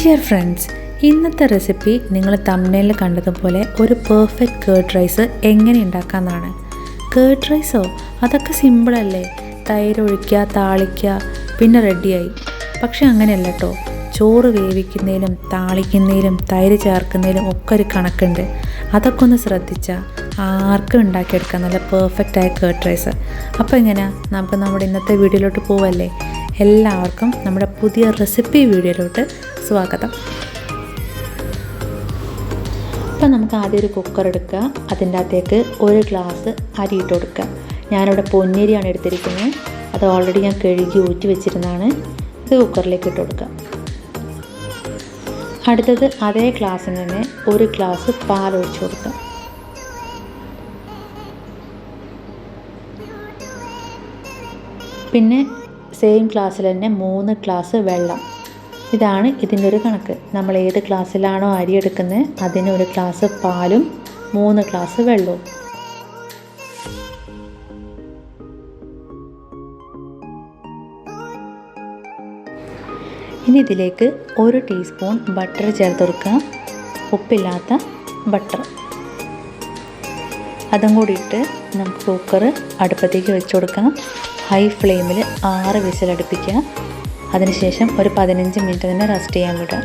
Dear friends, ഇന്നത്തെ recipe നിങ്ങൾ തംബ്നെയിലിൽ കണ്ടതുപോലെ ഒരു പെർഫെക്റ്റ് കേർഡ് റൈസ് എങ്ങനെ ഉണ്ടാക്കാമെന്നാണ്. കേർഡ് റൈസോ, അതൊക്കെ സിമ്പിളല്ലേ, തൈര് ഒഴിക്കുക, താളിക്കുക, പിന്നെ റെഡിയായി. പക്ഷെ അങ്ങനെയല്ല കേട്ടോ. ചോറ് വേവിക്കുന്നതിലും താളിക്കുന്നതിലും തൈര് ചേർക്കുന്നതിലും ഒക്കെ ഒരു കണക്കുണ്ട്. അതൊക്കെ ഒന്ന് ശ്രദ്ധിച്ചാൽ ആർക്കും ഉണ്ടാക്കിയെടുക്കാം നല്ല പെർഫെക്റ്റായ കേർഡ് റൈസ്. അപ്പോൾ എങ്ങനെയാണ്, നമുക്ക് നമ്മുടെ ഇന്നത്തെ വീഡിയോയിലോട്ട് പോവല്ലേ? എല്ലാവർക്കും നമ്മുടെ പുതിയ റെസിപ്പി വീഡിയോയിലോട്ട് സ്വാഗതം. അപ്പോൾ നമുക്ക് ആദ്യം ഒരു കുക്കർ എടുക്കുക. അതിൻ്റെ അകത്തേക്ക് ഒരു ഗ്ലാസ് അരി ഇട്ട് കൊടുക്കുക. ഞാനിവിടെ പൊന്നരിയാണ് എടുത്തിരിക്കുന്നത്. അത് ഓൾറെഡി ഞാൻ കഴുകി ഊറ്റി വെച്ചിരുന്നതാണ്. ഇത് കുക്കറിലേക്ക് ഇട്ട് കൊടുക്കുക. അടുത്തത് അതേ ഗ്ലാസ്സിന് തന്നെ ഒരു ഗ്ലാസ് പാൽ ഒഴിച്ച് കൊടുക്കുക. പിന്നെ സെയിം ഗ്ലാസ്സിൽ തന്നെ 3 ഗ്ലാസ് വെള്ളം. ഇതാണ് ഇതിൻ്റെ ഒരു കണക്ക്. നമ്മൾ ഏത് ഗ്ലാസ്സിലാണോ അരി എടുക്കുന്നത് അതിന് ഒരു ഗ്ലാസ് പാലും 3 ഗ്ലാസ് വെള്ളവും. ഇനി ഇതിലേക്ക് 1 ടീസ്പൂൺ ബട്ടർ ചേർത്ത് കൊടുക്കുക. ഉപ്പില്ലാത്ത ബട്ടർ. അതും കൂടി ഇട്ട് നമുക്ക് കുക്കർ അടുപ്പത്തേക്ക് വെച്ച് കൊടുക്കാം. ഹൈ ഫ്ലെയിമിൽ 6 വിസിലടുപ്പിക്കുക. അതിനുശേഷം ഒരു 15 മിനിറ്റ് തന്നെ റെസ്റ്റ് ചെയ്യാൻ വിടുക.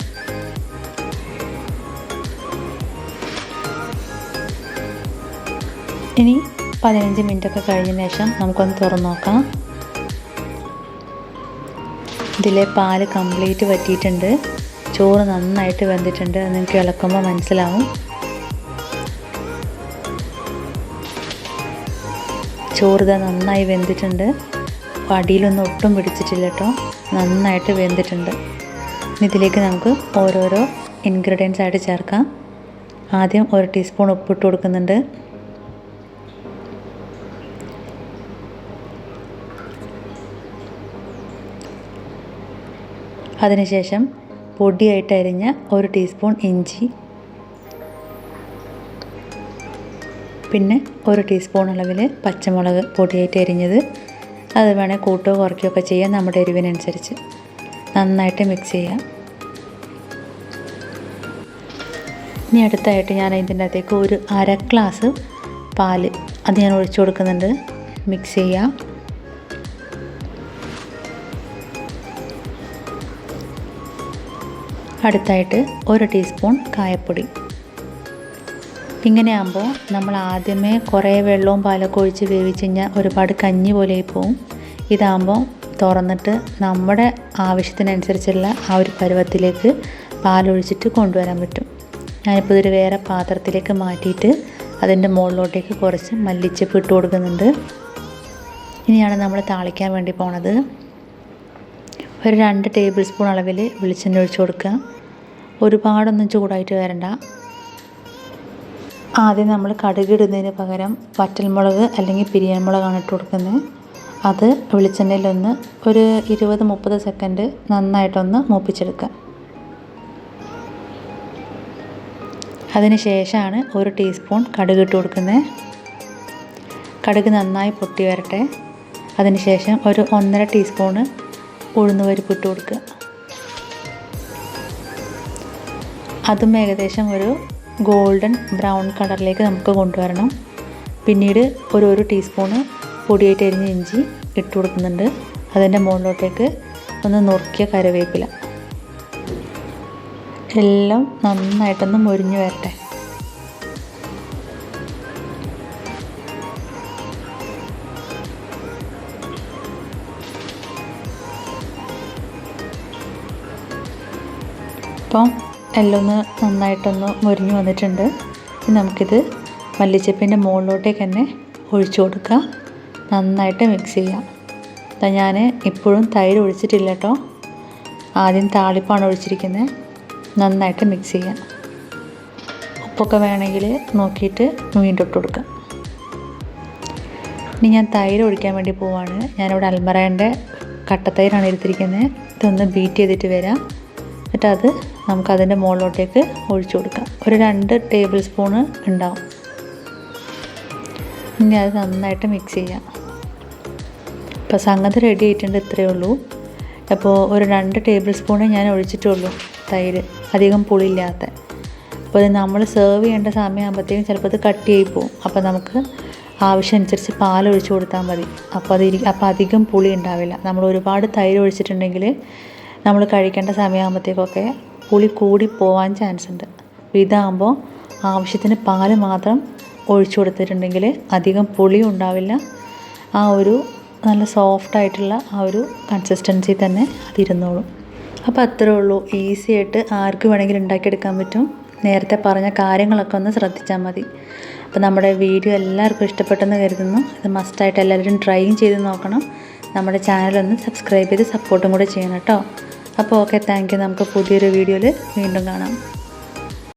ഇനി 15 മിനിറ്റൊക്കെ കഴിഞ്ഞതിന് ശേഷം നമുക്കൊന്ന് തുറന്ന് നോക്കാം. ഇതിലെ പാല് കംപ്ലീറ്റ് വറ്റിയിട്ടുണ്ട്. ചോറ് നന്നായിട്ട് വെന്തിട്ടുണ്ട്. അത് നിങ്ങൾക്ക് ഇളക്കുമ്പോൾ മനസ്സിലാവും. ചോറ് നന്നായി വെന്തിട്ടുണ്ട്. അടിയിലൊന്നും ഒട്ടും പിടിച്ചിട്ടില്ല കേട്ടോ. നന്നായിട്ട് വെന്തിട്ടുണ്ട്. ഇതിലേക്ക് നമുക്ക് ഓരോരോ ഇൻഗ്രീഡിയൻസ് ആയിട്ട് ചേർക്കാം. ആദ്യം 1 ടീസ്പൂൺ ഉപ്പിട്ട് കൊടുക്കുന്നുണ്ട്. അതിനുശേഷം പൊടിയായിട്ട് അരിഞ്ഞ 1 ടീസ്പൂൺ ഇഞ്ചി, പിന്നെ 1 ടീസ്പൂൺ അളവിൽ പച്ചമുളക് പൊടിയായിട്ട് അരിഞ്ഞത്. അത് വേണേൽ കൂട്ടുകയോ കുറയ്ക്കുകയോ ഒക്കെ ചെയ്യാം, നമ്മുടെ എരിവിനനുസരിച്ച്. നന്നായിട്ട് മിക്സ് ചെയ്യാം. ഇനി അടുത്തായിട്ട് ഞാൻ ഇതിൻ്റെ അകത്തേക്ക് ഒരു 1/2 ഗ്ലാസ് പാല് അത് ഞാൻ ഒഴിച്ചു കൊടുക്കുന്നുണ്ട്. മിക്സ് ചെയ്യാം. അടുത്തായിട്ട് 1 ടീസ്പൂൺ കായപ്പൊടി. ഇങ്ങനെ ആകുമ്പോൾ നമ്മൾ ആദ്യമേ കുറേ വെള്ളവും പാലൊക്കെ ഒഴിച്ച് വേവിച്ച് കഴിഞ്ഞാൽ ഒരുപാട് കഞ്ഞി പോലെ പോവും. ഇതാകുമ്പോൾ തുറന്നിട്ട് നമ്മുടെ ആവശ്യത്തിനനുസരിച്ചുള്ള ആ ഒരു പരുവത്തിലേക്ക് പാലൊഴിച്ചിട്ട് കൊണ്ടുവരാൻ പറ്റും. ഞാനിപ്പോൾ ഇതൊരു വേറെ പാത്രത്തിലേക്ക് മാറ്റിയിട്ട് അതിൻ്റെ മുകളിലോട്ടേക്ക് കുറച്ച് മല്ലിച്ചപ്പ് ഇട്ട് കൊടുക്കുന്നുണ്ട്. ഇനിയാണ് നമ്മൾ താളിക്കാൻ വേണ്ടി പോണത്. ഒരു 2 ടേബിൾ സ്പൂൺ അളവിൽ വെളിച്ചെണ്ണ ഒഴിച്ച് കൊടുക്കുക. ഒരുപാടൊന്നും ചൂടായിട്ട് വരണ്ട. ആദ്യം നമ്മൾ കടുകിടുന്നതിന് പകരം വറ്റൽമുളക് അല്ലെങ്കിൽ പിരിയൻമുളകാണ് ഇട്ട് കൊടുക്കുന്നത്. അത് വെളിച്ചെണ്ണയിലൊന്ന് ഒരു 20-30 സെക്കൻഡ് നന്നായിട്ടൊന്ന് മൂപ്പിച്ചെടുക്കുക. അതിന് ശേഷമാണ് 1 ടീസ്പൂൺ കടുക് ഇട്ട് കൊടുക്കുന്നത്. കടുക് നന്നായി പൊട്ടി വരട്ടെ. അതിന് ശേഷം ഒരു 1.5 ടീസ്പൂണ് ഉഴുന്നുപരിപ്പ് ഇട്ട് കൊടുക്കുക. അതും ഏകദേശം ഒരു ഗോൾഡൻ ബ്രൗൺ കളറിലേക്ക് നമുക്ക് കൊണ്ടുവരണം. പിന്നീട് ഒരു 1 ടീസ്പൂണ് പൊടിയായിട്ട് അരിഞ്ഞ ഇഞ്ചി ഇട്ട് കൊടുക്കുന്നുണ്ട്. അതിൻ്റെ മുകളിലോട്ടേക്ക് ഒന്ന് നുറുക്കിയ കറിവേപ്പില. എല്ലാം നന്നായിട്ടൊന്ന് മൊരിഞ്ഞ് വരട്ടെ. അപ്പം എല്ലാം ഒന്ന് നന്നായിട്ടൊന്ന് മൊരിഞ്ഞ് വന്നിട്ടുണ്ട്. നമുക്കിത് മല്ലിച്ചപ്പിൻ്റെ മുകളിലോട്ടേക്ക് തന്നെ ഒഴിച്ചു കൊടുക്കുക. നന്നായിട്ട് മിക്സ് ചെയ്യാം. ഞാൻ ഇപ്പോഴും തൈര് ഒഴിച്ചിട്ടില്ല കേട്ടോ. ആദ്യം താളിപ്പാണ് ഒഴിച്ചിരിക്കുന്നത്. നന്നായിട്ട് മിക്സ് ചെയ്യാം. ഉപ്പൊക്കെ വേണമെങ്കിൽ നോക്കിയിട്ട് വീണ്ടും ഇട്ട് കൊടുക്കാം. ഇനി ഞാൻ തൈര് ഒഴിക്കാൻ വേണ്ടി പോവാണ്. ഞാനിവിടെ അൽമറേൻ്റെ കട്ടത്തൈരാണ് എടുത്തിരിക്കുന്നത്. ഇതൊന്ന് ബീറ്റ് ചെയ്തിട്ട് വരാം. എന്നിട്ട് അത് നമുക്കതിൻ്റെ മുകളിലോട്ടേക്ക് ഒഴിച്ചു കൊടുക്കാം. ഒരു 2 ടേബിൾ സ്പൂണ് ഉണ്ടാവും. ഇനി അത് നന്നായിട്ട് മിക്സ് ചെയ്യാം. അപ്പോൾ സംഗതി റെഡി ആയിട്ടുണ്ട്. ഇത്രയേ ഉള്ളൂ. അപ്പോൾ ഒരു 2 ടേബിൾ സ്പൂണേ ഞാൻ ഒഴിച്ചിട്ടുള്ളൂ തൈര്, അധികം പുളിയില്ലാത്ത. അപ്പോൾ ഇത് നമ്മൾ സെർവ് ചെയ്യേണ്ട സമയമാകുമ്പോഴത്തേക്കും ചിലപ്പോൾ അത് കട്ടിയായി പോകും. അപ്പോൾ നമുക്ക് ആവശ്യമനുസരിച്ച് പാലൊഴിച്ച് കൊടുത്താൽ മതി. അപ്പോൾ അധികം പുളി ഉണ്ടാവില്ല. നമ്മൾ ഒരുപാട് തൈര് ഒഴിച്ചിട്ടുണ്ടെങ്കിൽ നമ്മൾ കഴിക്കേണ്ട സമയമാകുമ്പോഴത്തേക്കൊക്കെ പുളി കൂടി പോകാൻ ചാൻസ് ഉണ്ട്. അപ്പോൾ ഇതാകുമ്പോൾ ആവശ്യത്തിന് പാല് മാത്രം ഒഴിച്ചു കൊടുത്തിട്ടുണ്ടെങ്കിൽ അധികം പുളിയും ഉണ്ടാവില്ല. ആ ഒരു നല്ല സോഫ്റ്റായിട്ടുള്ള ആ ഒരു കൺസിസ്റ്റൻസി തന്നെ അതിരുന്നോളും. അപ്പോൾ അത്രേ ഉള്ളൂ. ഈസി ആയിട്ട് ആർക്ക് വേണമെങ്കിലും ഉണ്ടാക്കിയെടുക്കാൻ പറ്റും. നേരത്തെ പറഞ്ഞ കാര്യങ്ങളൊക്കെ ഒന്ന് ശ്രദ്ധിച്ചാൽ മതി. അപ്പോൾ നമ്മുടെ വീഡിയോ എല്ലാവർക്കും ഇഷ്ടപ്പെട്ടെന്ന് കരുതുന്നു. ഇത് മസ്റ്റായിട്ട് എല്ലാവരും ട്രൈ ചെയ്ത് നോക്കണം. നമ്മുടെ ചാനലൊന്ന് സബ്സ്ക്രൈബ് ചെയ്ത് സപ്പോർട്ടും കൂടെ ചെയ്യണം കേട്ടോ. അപ്പോൾ ഓക്കെ, താങ്ക് യു. നമുക്ക് പുതിയൊരു വീഡിയോയിൽ വീണ്ടും കാണാം.